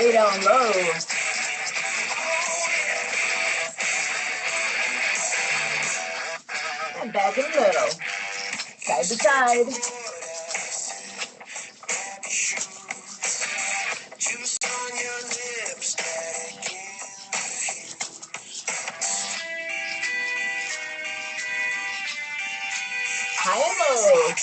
Way down low. And back in the middle. Side to side. High and low.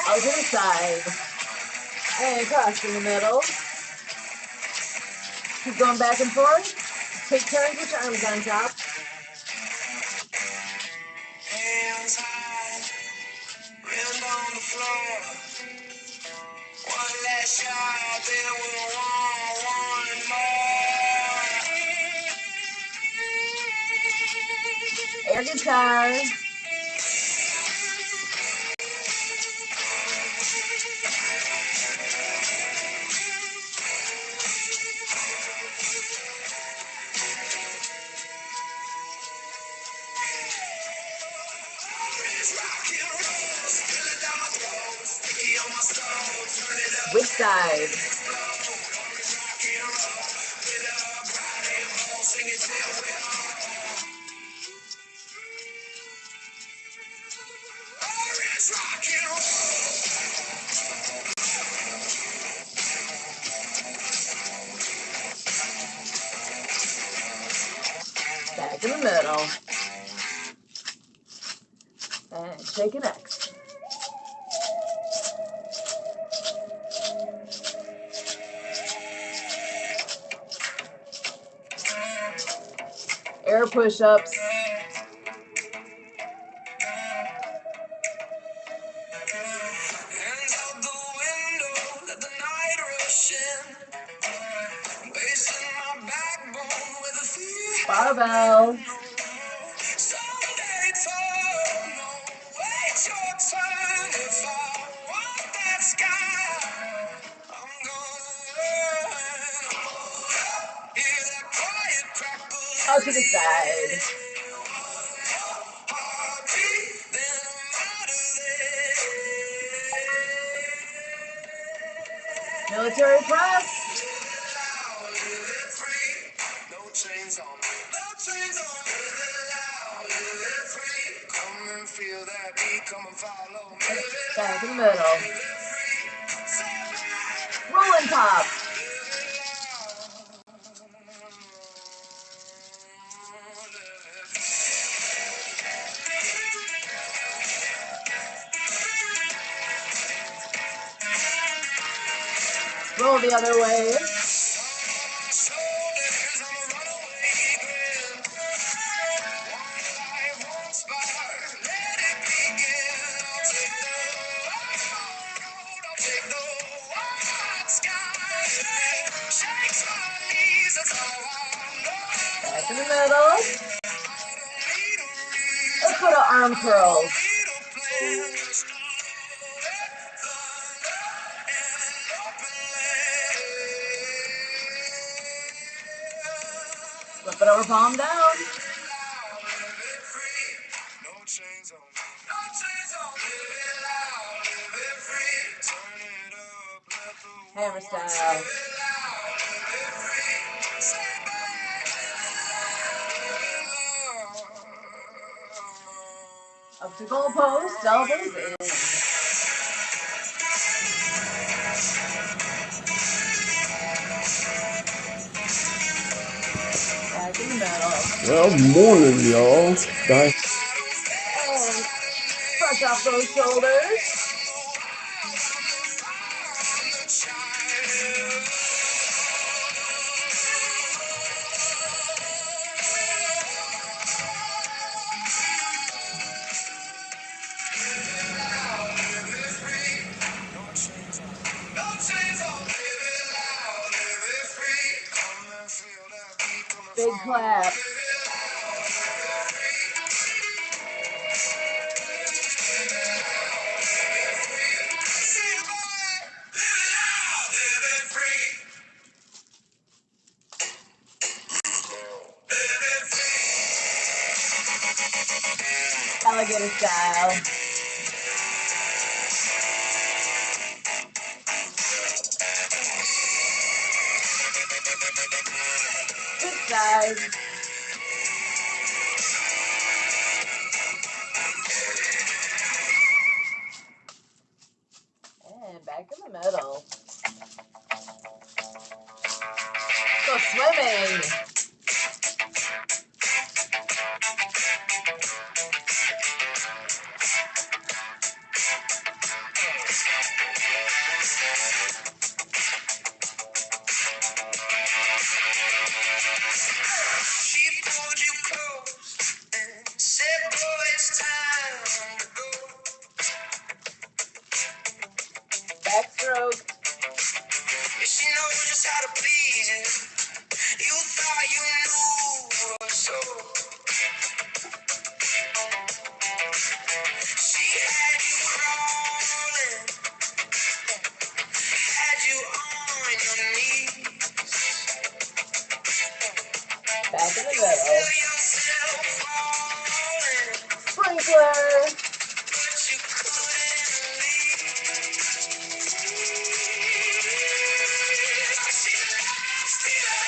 Out to the side. And cross in the middle. Keep going back and forth. Take turns with your arms on top. Hands high, hand on the floor. One last shot, then we'll want one more. Air guitar. Which side? Back in the middle. And shake an X. Air push-ups. Barbell. Out to the side. Military press. No chains on me. No chains on me. Come and feel that beat. Come and follow me. Back in the middle. Rolling pop. Roll the other way. Back in the middle. Let's go to arm curls. Flip it over, palm down. Hammer style. Up to goal post, elbows in. Back in the middle. Well, morning, y'all. And brush off those shoulders. Big clap. Alligator style. Good side. And back in the middle. Go swimming. She pulled you close and said, boy, it's time to go. Backstroke. Yeah, she knows just how to please you. You thought you knew her so. She had you crawling, had you on your knees. Back in the You middle. feel yourself falling, Sprinkler. but you couldn't leave. She's a love stealer,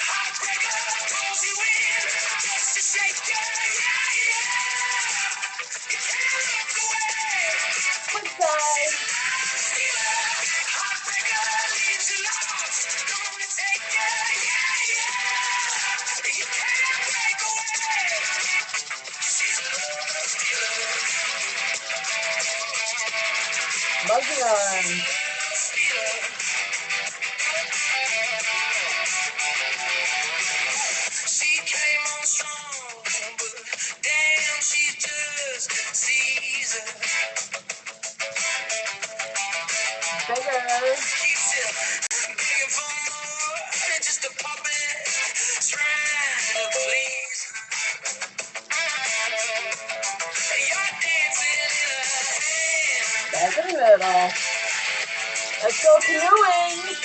heartbreaker, pulls you in just to shake you, yeah, yeah. You can't look away. Good side. Stealer, heartbreaker, leaves you lost. Gonna take you, yeah, yeah. You can't break away. She's a love stealer. Monkey arm. She came on strong, but damn, she just Caesar. Bigger. Keeps you begging for more, and just a puppet trying to please. You're dancing in her hand. Back in the middle. Let's go canoeing.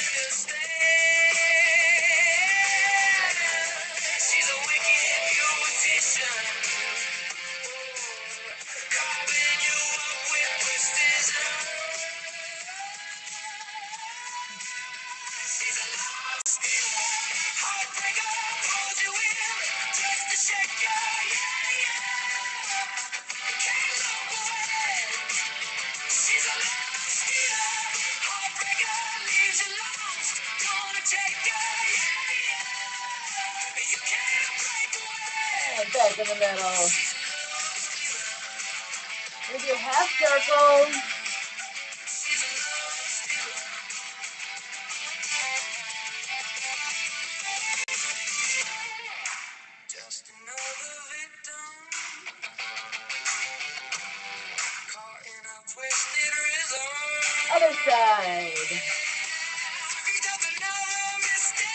She's a wicked beautician, carving you up with precision. She's a love stealer, heartbreaker, pulls you in just to shake you, yeah, yeah. Can't look away. She's a love stealer, heartbreaker, leaves you lost. Gonna take you, yeah, yeah. You can't break away. And back in the middle. We do half circles. Just another victim caught in a twisted rhythm. Other side. Just another mistake.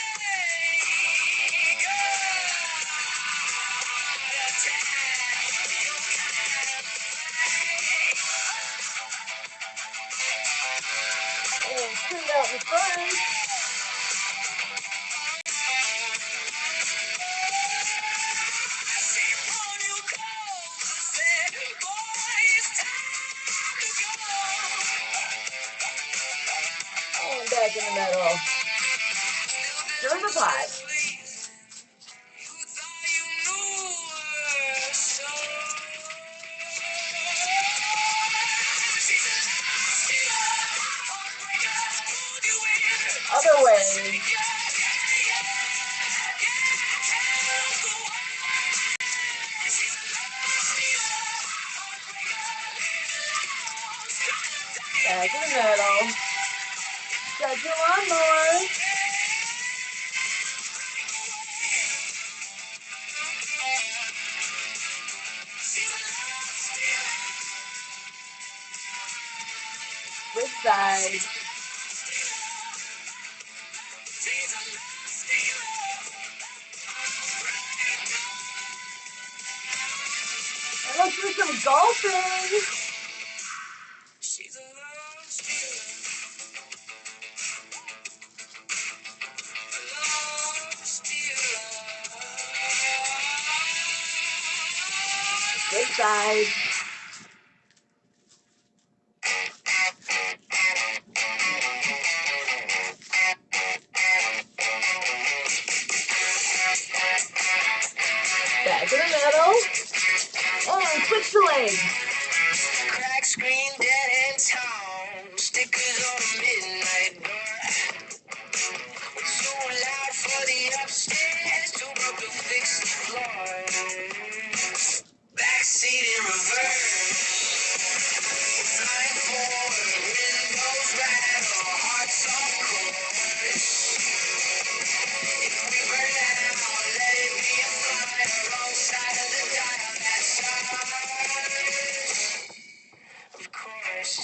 And straight out in front. She pulled you close, said, boy, it's time to go. And back in the middle. Stir the pot. You thought you knew her so. She's a love stealer, heartbreaker, pulled you in. Other way. Back in the middle. Stretch your lawnmower. Which side? And let's do some golfing. She's a love stealer. Love stealer. side. Back in the middle. And switch the leg. Crack screen, dead end town. Stickers on the midnight door. Too loud for the upstairs. Too broke to fix the floor. Backseat in reverse. Flying forward. Windows rattle. Hearts on course. If we burn out, let it be a fire. Wrong side of the dial. That's ours. Of course.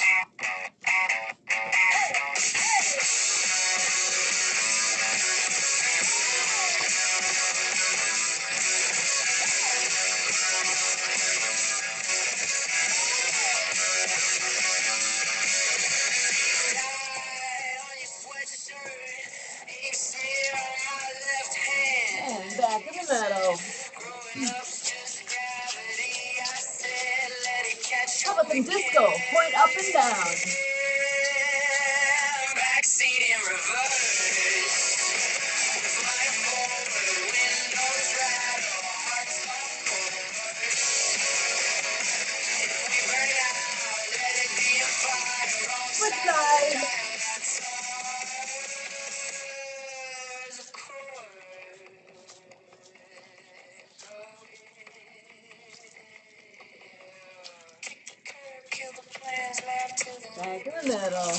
And back in the middle. How about some disco? Point up and down. Backseat in reverse. Fly forward, windows rattle, hearts on course. If we burn out, let it be a fire. Wrong Switch side side. that's ours, of course. Kill the plans, laugh to the Back in the middle.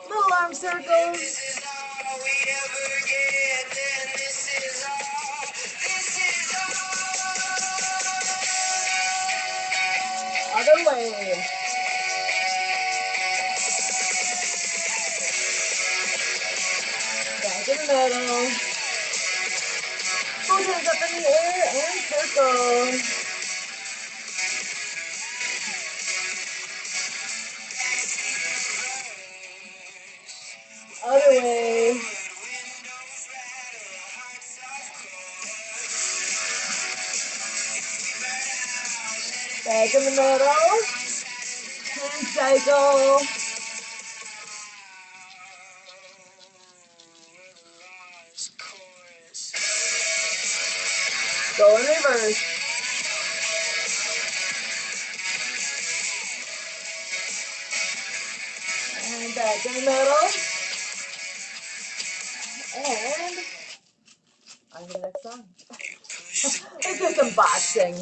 Little arm circles. This is all we ever get, then this is all. This is all. Other way. Back in the middle. Both hands up in the air and circle. Other way. Back in the middle. Hand cycle. Go in reverse. And back in the middle. And on to the next song. Let's do some boxing.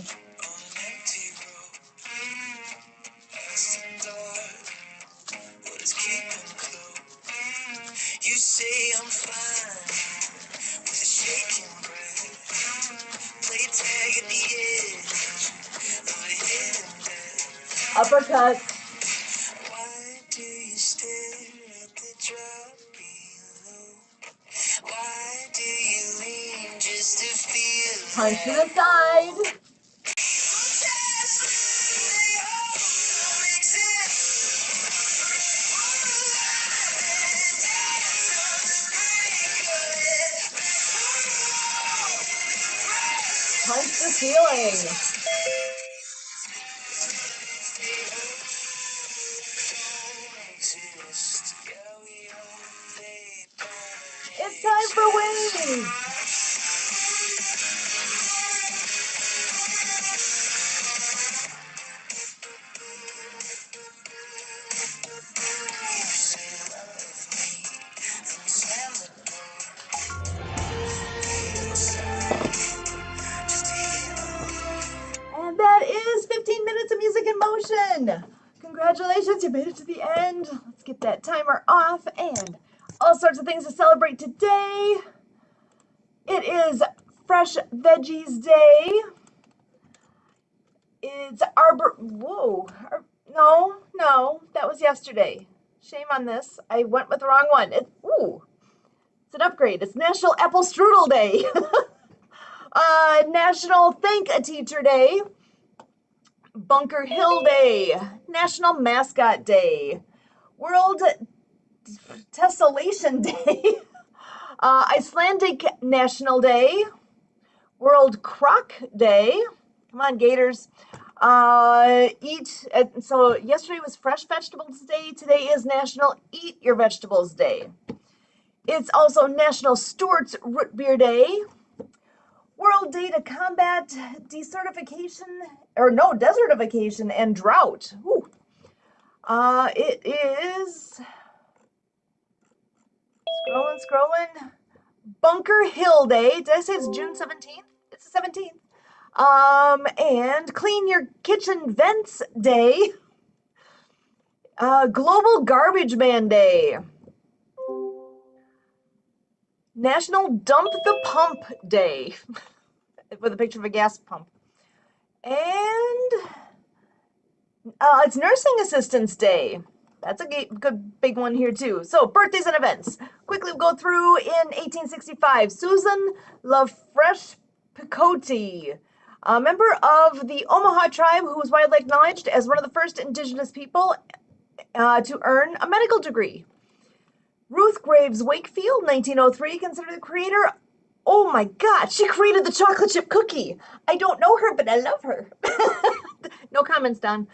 You say I'm fine with a shaking breath. Play tag at the edge of a hidden death. Uppercut. Why do you stare at the drop below? Why do you lean just to feel Punch to the side. Punch the ceiling. It's time for wings. And that is 15 minutes of music in motion. Congratulations, you made it to the end. Let's get that timer off and all sorts of things to celebrate today. It is Fresh Veggies Day. It's no, that was yesterday. Shame on this. I went with the wrong one. It's an upgrade. It's National Apple Strudel Day. National Thank a Teacher Day. Bunker Hill Day. National Mascot Day. World Tessellation Day. Icelandic National Day. World Croc Day. Come on, Gators. So yesterday was Fresh Vegetables Day. Today is National Eat Your Vegetables Day. It's also National Stewart's Root Beer Day. World Day to combat desertification and drought. Ooh. It is scrolling. Bunker Hill Day. Did I say it's June 17th? It's the 17th. And Clean Your Kitchen Vents Day. Global Garbage Man Day. National Dump the Pump Day. With a picture of a gas pump. And it's Nursing Assistance Day. That's a good big one here too. So birthdays and events. Quickly go through. In 1865, Susan LaFresh Picotte, a member of the Omaha tribe who was widely acknowledged as one of the first indigenous people to earn a medical degree. Ruth Graves Wakefield, 1903, considered the creator. Oh my God, she created the chocolate chip cookie. I don't know her, but I love her. No comments, Don.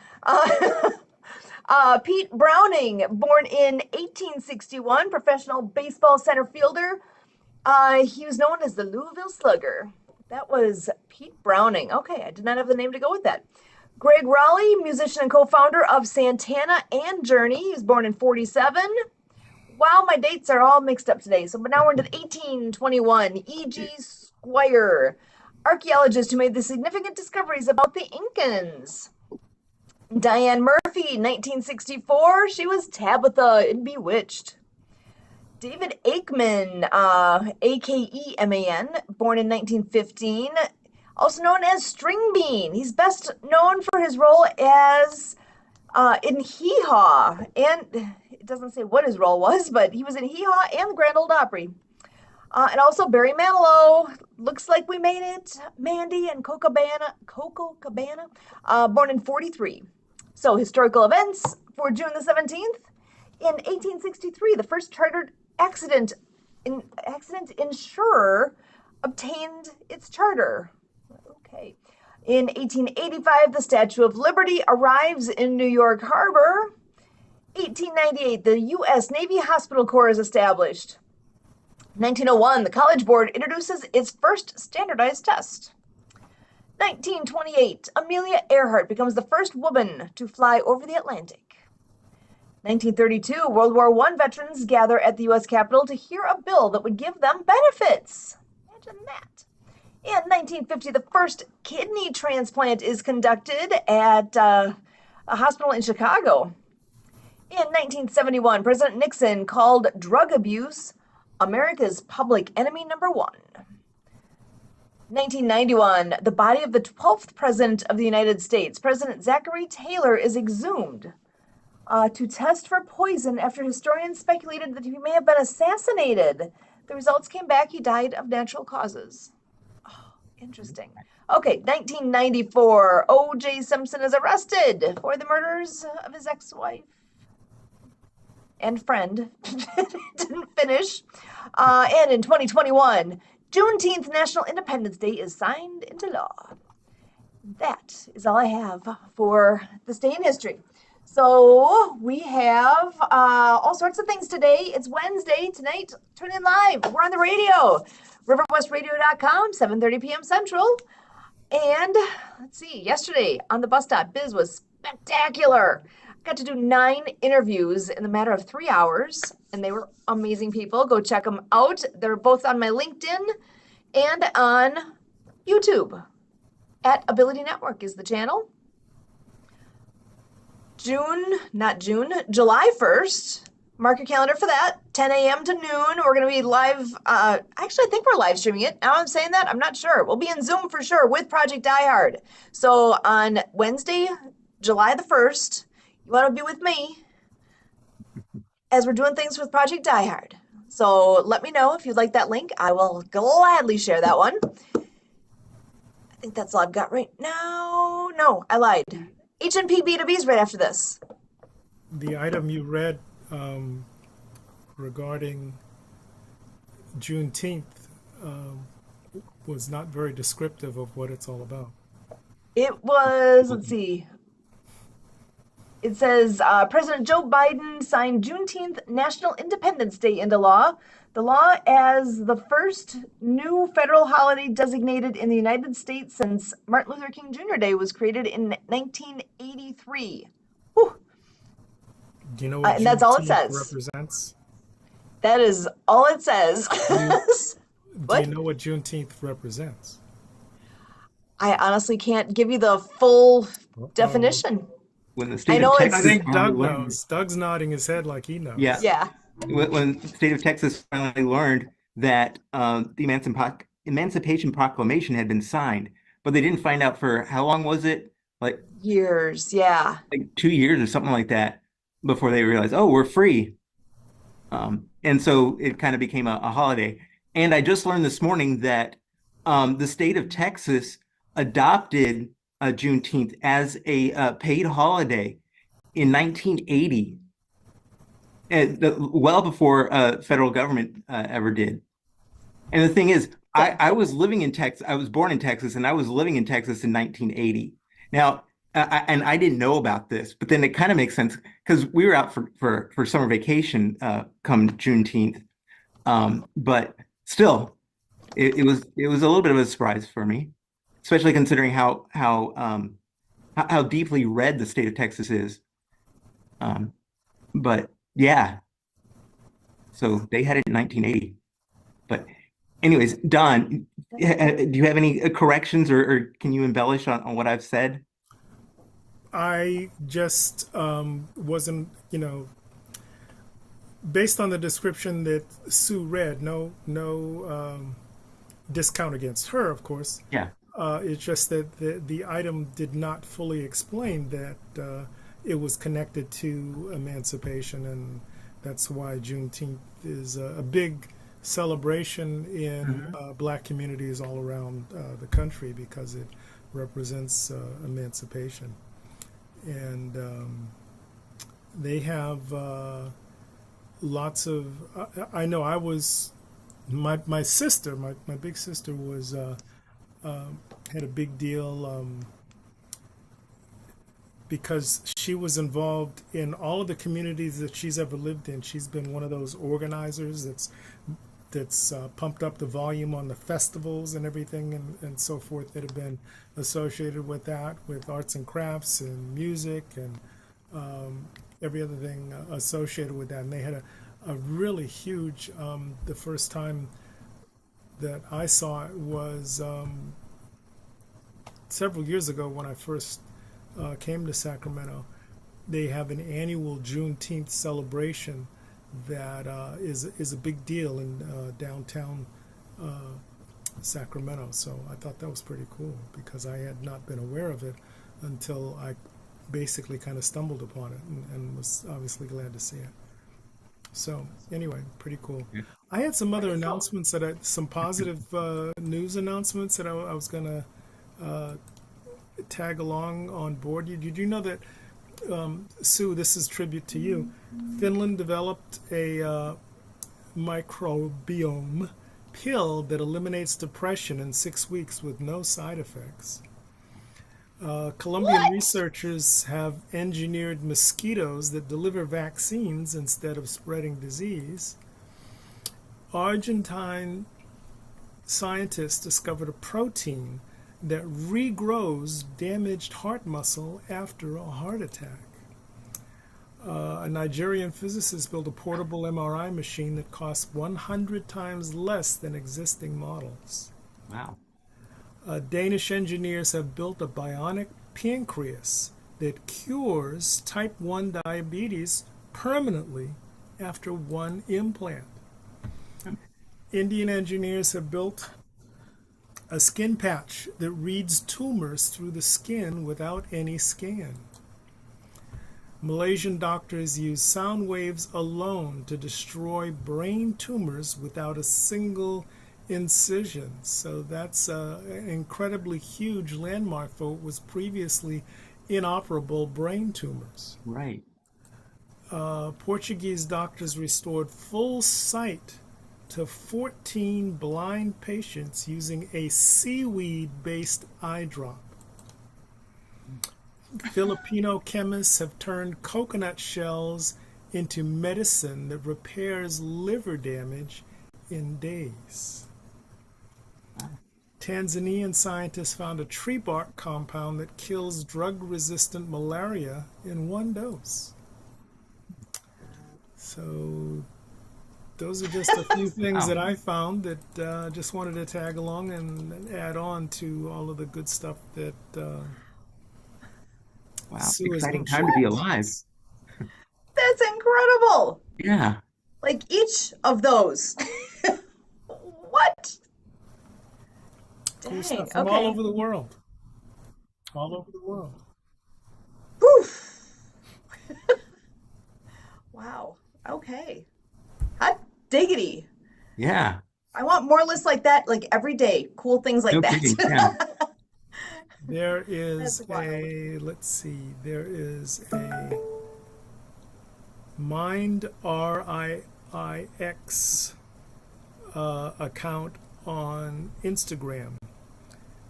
Pete Browning, born in 1861, professional baseball center fielder. He was known as the Louisville Slugger. That was Pete Browning. Okay, I did not have the name to go with that. Greg Raleigh, musician and co-founder of Santana and Journey. He was born in 47. Wow, my dates are all mixed up today. So, but now we're into 1821. E.G. Squire, archaeologist who made the significant discoveries about the Incans. Diane Murphy, 1964. She was Tabitha in Bewitched. David Aikman, A-K-E-M-A-N, born in 1915, also known as String Bean. He's best known for his role as in Hee Haw, and it doesn't say what his role was, but he was in Hee Haw and the Grand Ole Opry. And also Barry Manilow, Looks Like We Made It, Mandy, and Coco Cabana, born in 43. So historical events for June the 17th. In 1863, the first chartered accident insurer obtained its charter. Okay. In 1885, the Statue of Liberty arrives in New York Harbor. 1898, the U.S. Navy Hospital Corps is established. 1901, the College Board introduces its first standardized test. 1928, Amelia Earhart becomes the first woman to fly over the Atlantic. 1932, World War I veterans gather at the U.S. Capitol to hear a bill that would give them benefits. Imagine that. In 1950, the first kidney transplant is conducted at a hospital in Chicago. In 1971, President Nixon called drug abuse America's public enemy number one. 1991, the body of the 12th President of the United States, President Zachary Taylor, is exhumed to test for poison after historians speculated that he may have been assassinated. The results came back. He died of natural causes. Oh, interesting. Okay, 1994, O.J. Simpson is arrested for the murders of his ex-wife and friend. Didn't finish. And in 2021, Juneteenth National Independence Day is signed into law. That is all I have for this day in history. So we have all sorts of things today. It's Wednesday tonight. Tune in live. We're on the radio. RiverWestRadio.com, 7:30 p.m. Central. And let's see, yesterday on the bus stop, Biz was spectacular. Got to do 9 interviews in the matter of 3 hours, and they were amazing people. Go check them out. They're both on my LinkedIn and on YouTube. At Ability Network is the channel. July 1st. Mark your calendar for that. 10 a.m. to noon. We're going to be live. Actually, I think we're live streaming it. Now I'm saying that, I'm not sure. We'll be in Zoom for sure with Project Die Hard. So on Wednesday, July the 1st, you want to be with me as we're doing things with Project Die Hard. So let me know if you'd like that link. I will gladly share that one. I think that's all I've got right now. No, I lied. H&P B2B is right after this. The item you read regarding Juneteenth was not very descriptive of what it's all about. It was, let's see, it says President Joe Biden signed Juneteenth National Independence Day into law. The law as the first new federal holiday designated in the United States since Martin Luther King Jr. Day was created in 1983. Whew. Do you know what And that's all it Juneteenth says. represents? That is all it says. Do What? you know what Juneteenth represents? I honestly can't give you the full Uh-oh. definition. When the I state know of it's- I Texas think finally Doug learned, knows. Doug's nodding his head like he knows. Yeah. Yeah. when the state of Texas finally learned that the Emancipation Proclamation had been signed, but they didn't find out for how long was it? Like Years. Yeah. 2 years or something like that before they realized, oh, we're free. And so it kind of became a holiday. And I just learned this morning that the state of Texas adopted Juneteenth as a paid holiday in 1980, well before federal government ever did. And the thing is, I was living in Texas. I was born in Texas, and I was living in Texas in 1980. Now, and I didn't know about this, but then it kind of makes sense because we were out for summer vacation come Juneteenth. But still, it was a little bit of a surprise for me, especially considering how deeply red the state of Texas is. But yeah, so they had it in 1980. But anyways, Don, do you have any corrections or can you embellish on what I've said? I just wasn't, based on the description that Sue read, no discount against her, of course. Yeah. It's just that the item did not fully explain that it was connected to emancipation, and that's why Juneteenth is a big celebration in Black communities all around the country because it represents emancipation. And they have lots of, I know I was, my sister, my big sister was, had a big deal because she was involved in all of the communities that she's ever lived in. She's been one of those organizers that's pumped up the volume on the festivals and everything and so forth that have been associated with that, with arts and crafts and music and every other thing associated with that. And they had a really huge, the first time that I saw it was several years ago when I first came to Sacramento. They have an annual Juneteenth celebration that is a big deal in downtown Sacramento. So I thought that was pretty cool because I had not been aware of it until I basically kind of stumbled upon it and was obviously glad to see it. So anyway, pretty cool. Yeah. I had some other announcements some positive news announcements that I was going to tag along on board. Did you know that, Sue, this is tribute to you, Finland developed a microbiome pill that eliminates depression in 6 weeks with no side effects. Colombian researchers have engineered mosquitoes that deliver vaccines instead of spreading disease. Argentine scientists discovered a protein that regrows damaged heart muscle after a heart attack. A Nigerian physicist built a portable MRI machine that costs 100 times less than existing models. Wow. Danish engineers have built a bionic pancreas that cures type 1 diabetes permanently after one implant. Indian engineers have built a skin patch that reads tumors through the skin without any scan. Malaysian doctors use sound waves alone to destroy brain tumors without a single incision. So that's an incredibly huge landmark for what was previously inoperable brain tumors. Right. Portuguese doctors restored full sight to 14 blind patients using a seaweed-based eye drop. Filipino chemists have turned coconut shells into medicine that repairs liver damage in days. Tanzanian scientists found a tree bark compound that kills drug-resistant malaria in one dose. So those are just a few things Wow. that I found that just wanted to tag along and add on to all of the good stuff that Wow. Sue has Exciting been time to be sharing with alive. us. That's incredible. Yeah. Like each of those. What? Cool Dang. stuff from all Okay. over the world. All over the world. Poof. Wow. Okay. Hot diggity. Yeah. I want more lists like that, like every day. Cool things like No kidding. Yeah. that. There That's is wild. let's see, there is a Mind RIIX account on Instagram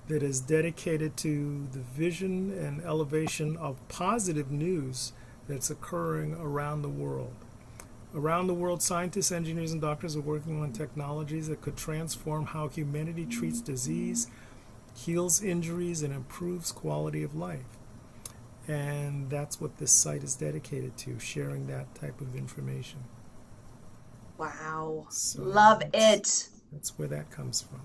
that is dedicated to the vision and elevation of positive news that's occurring around the world. Around the world, scientists, engineers, and doctors are working on technologies that could transform how humanity treats disease, heals injuries, and improves quality of life. And that's what this site is dedicated to, sharing that type of information. Wow. So Love it. that's where that comes from.